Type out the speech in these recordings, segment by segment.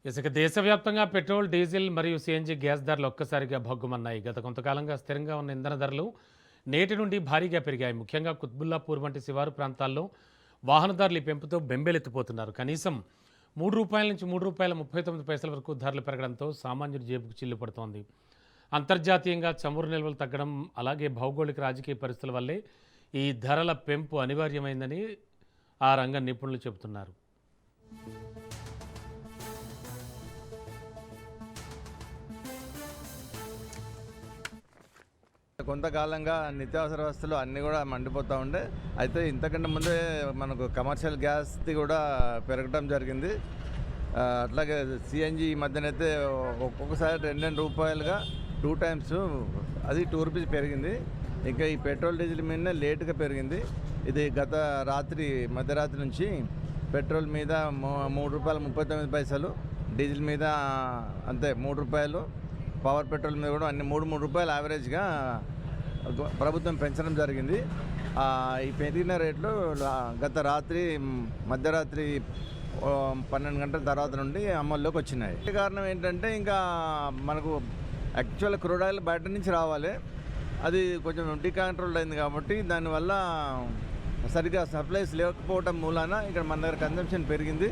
ఇసుక దేశవ్యాప్తంగా petrol, diesel మరియు సీఎన్జీ గ్యాస్ ధరలు ఒక్కసారిగా భగ్గుమన్నాయి. గత కొంతకాలంగా స్థిరంగా ఉన్న ఇంధన ధరలు నేటి నుండి భారీగా పెరిగాయి. ముఖ్యంగా కుత్బుల్లాపూర్ వంటి శివారు ప్రాంతాల్లో వాహనదారులు ఈ పెంపుతో బెంబేలెత్తిపోతున్నారు. కనీసం రూ. 3 నుంచి రూ. 3.39 వరకు ధరలు పెరగడంతో సామాన్యుడి జేబుకు చిల్లు పడుతోంది. అంతర్జాతీయంగా చమురు నిల్వలు తగ్గడం, అలాగే భౌగోళిక రాజకీయ పరిస్థితుల వల్లే ఈ ధరల పెంపు అనివార్యమైందని ఆ రంగ నిపుణులు చెబుతున్నారు. కొంతకాలంగా నిత్యావసర వస్తువులు అన్నీ కూడా మండిపోతూ ఉండే. అయితే ఇంతకంటే ముందే మనకు కమర్షియల్ గ్యాస్ది కూడా పెరగడం జరిగింది. అట్లాగే సిఎన్జి ఈ మధ్యనైతే ఒక్కొక్కసారి రూ. 2 2 టైమ్స్ అది రూ. 2 పెరిగింది. ఇంకా ఈ పెట్రోల్ డీజిల్ మీదనే లేటుగా పెరిగింది. ఇది గత మధ్యరాత్రి నుంచి పెట్రోల్ మీద రూ. 3.39, డీజిల్ మీద అంతే రూ. 3, పవర్ పెట్రోల్ మీద కూడా అన్ని రూ. 3 యావరేజ్గా ప్రభుత్వం పెంచడం జరిగింది. ఈ పెరిగిన రేట్లు గత మధ్యరాత్రి 12 గంటల తర్వాత నుండి అమల్లోకి వచ్చినాయి. కారణం ఏంటంటే ఇంకా మనకు యాక్చువల్ క్రూడ్ ఆయిల్ బయట నుంచి రావాలి, అది కొంచెం డీకంట్రోల్ అయింది కాబట్టి దానివల్ల సరిగ్గా సప్లైస్ లేకపోవడం మూలాన ఇక్కడ మన దగ్గర కన్జంప్షన్ పెరిగింది.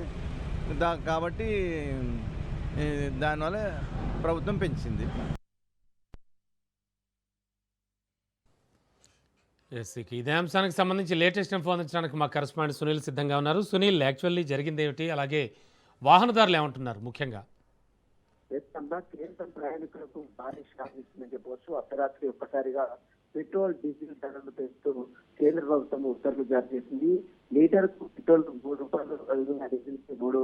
కాబట్టి దానివల్ల ప్రభుత్వం పెంచింది. ఇదే అంశానికి సంబంధించి లేటెస్ట్ ఇన్ఫో అందించడానికి మా కరెస్పాండెంట్ సునీల్ సిద్ధంగా ఉన్నారు. సునీల్, యాక్చువల్లీ జరిగింది ఏమిటి, అలాగే వాహనదారులు ఏమంటున్నారు ముఖ్యంగా? కేంద్రం ప్రయాణికులకు భారీ షాక్ ఇస్తుందని చెప్పవచ్చు. అర్ధరాత్రి ఒక్కసారిగా పెట్రోల్, డీజిల్ ధరలు పెంచుతూ కేంద్ర ప్రభుత్వం ఉత్తర్వులు జారీ చేసింది. లీటర్ కు పెట్రోల్ రూ. 3, డీజిల్ కి రూ.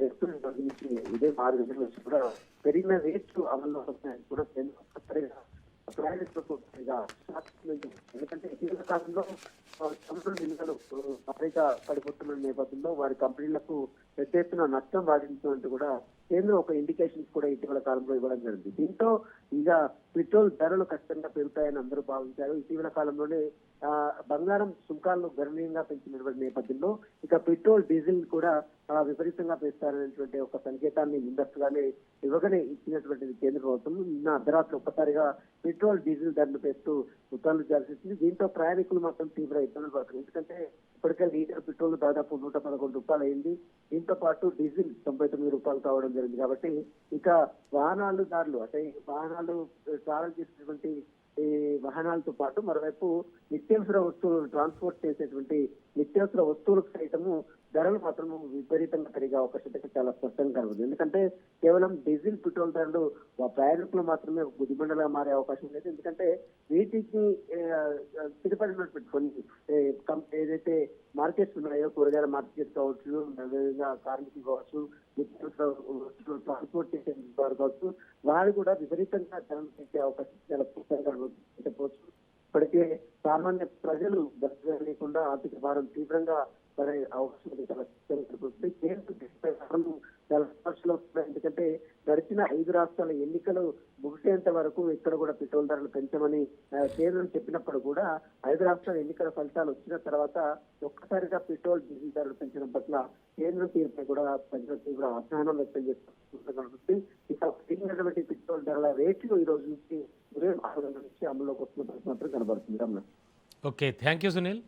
3.90 ఇదే 6 గంటల నుంచి కూడా పెరిగిన రేట్లు అమల్లో వస్తున్నాయని కూడా కేంద్రం ఒక్కసారిగా ప్రయాణికులకు ఎందుకంటే ఇటీవల కాలంలో చమురు నిల్వలు భారీగా పడిపోతున్న నేపథ్యంలో వారి కంపెనీలకు పెద్ద ఎత్తున నష్టం వాటించినట్టు కూడా కేంద్రం ఒక ఇండికేషన్స్ కూడా ఇటీవల కాలంలో ఇవ్వడం జరిగింది. దీంతో ఇక పెట్రోల్ ధరలు ఖచ్చితంగా పెరుగుతాయని అందరూ భావించారు. ఇటీవల కాలంలోనే బంగారం సుంకాలను గణనీయంగా పెంచినటువంటి నేపథ్యంలో ఇక పెట్రోల్, డీజిల్ కూడా విపరీతంగా పెంచుతారనేటువంటి ఒక సంకేతాన్ని ముందస్తుగానే ఇచ్చినటువంటిది కేంద్ర ప్రభుత్వం. నిన్న అర్ధరాత్రి ఒక్కసారిగా పెట్రోల్, డీజిల్ ధరలు పెంచుతూ ఉత్తర్వులు జారీ చేసింది. దీంతో ప్రయాణికులు మాత్రం తీవ్ర ఇబ్బందులు పడుతుంది. ఎందుకంటే ఇప్పటికే లీటర్ పెట్రోల్ దాదాపు రూ. 111 అయింది. దీంతో పాటు డీజిల్ రూ. 99 కావడం జరిగింది. కాబట్టి ఇక వాహనాలదారులు అంటే వాహనాలు ట్రావెల్ చేసేటువంటి ఈ వాహనాలతో పాటు మరోవైపు నిత్యావసర వస్తువులు ట్రాన్స్పోర్ట్ చేసేటువంటి నిత్యావసర వస్తువులకు సైతము ధరలు మాత్రం విపరీతంగా పెరిగే అవకాశం చాలా స్పష్టంగా కనబడుతుంది. ఎందుకంటే కేవలం డీజిల్, పెట్రోల్ ధరలు ప్రయాణికులు మాత్రమే గుదిబండలుగా మారే అవకాశం లేదు. ఎందుకంటే వీటికి స్థిరపడినటువంటి కొన్ని ఏదైతే మార్కెట్స్ ఉన్నాయో, కూరగాయల మార్కెట్ కావచ్చు, అదేవిధంగా కార్మికులు కావచ్చు, ట్రాన్స్పోర్ట్ చేసే వారు కావచ్చు, వారు కూడా విపరీతంగా ధరలు పెంచే అవకాశం చాలా స్పష్టంగా చెప్పవచ్చు. ఇప్పటికే సామాన్య ప్రజలు దర్శనం లేకుండా ఆర్థిక భారం తీవ్రంగా పడే అవకాశం చాలా కనిపిస్తుంది. చాలా సమస్యలు వస్తున్నాయి. ఎందుకంటే గడిచిన 5 రాష్ట్రాల ఎన్నికలు ముగిసేంత వరకు ఇక్కడ కూడా పెట్రోల్ ధరలు పెంచమని కేంద్రం చెప్పినప్పుడు కూడా 5 రాష్ట్రాల ఎన్నికల ఫలితాలు వచ్చిన తర్వాత ఒక్కసారిగా పెట్రోల్, డీజిల్ ధరలు పెంచడం పట్ల కేంద్రం తీరుపై కూడా ప్రజలు తీవ్ర అసహనం వ్యక్తం చేస్తున్నటువంటి ఇక పెరిగినటువంటి పెట్రోల్ ధరల రేట్లు ఈ రోజు నుంచి ఉదయం 6 గంటల నుంచి అమల్లోకి వస్తున్న పరిస్థితి మాత్రం కనబడుతుంది. Okay, thank you Sunil.